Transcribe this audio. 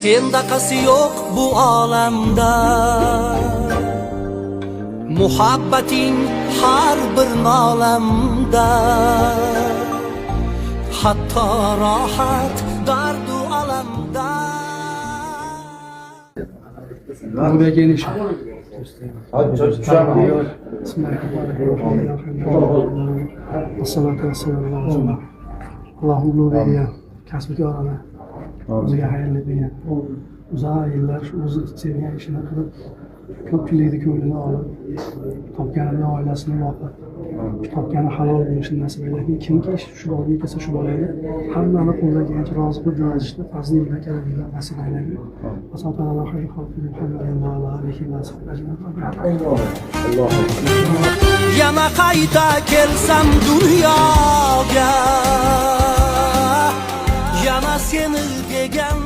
Sendaqasi yo'q bu olamda, muhabbating har bir nolamda, hatto rohat dardu alamda. Buraya geniş. Bismillahirrahmanirrahim. Assalatu wassalamu ala rasulillah. Allohning nuriga, kasb-korona, o'ziga xayrli degan. Uzoq yillar o'zi sevgan ishini qilib, ko'pchilikni ko'nglini olib, topganini oilasini boqib, topgani halol bo'lishini nasib aylasin. Kimki shu yo'lga kelsa shu yo'lga hammani qo'llagancha rozi qilib jo'natishni fazlilar karimlar nasib aylasin. Alloh xayr xalqini hamdulillah alayhi va sallam. Yana qayta kelsam dunyoga, yana seni degan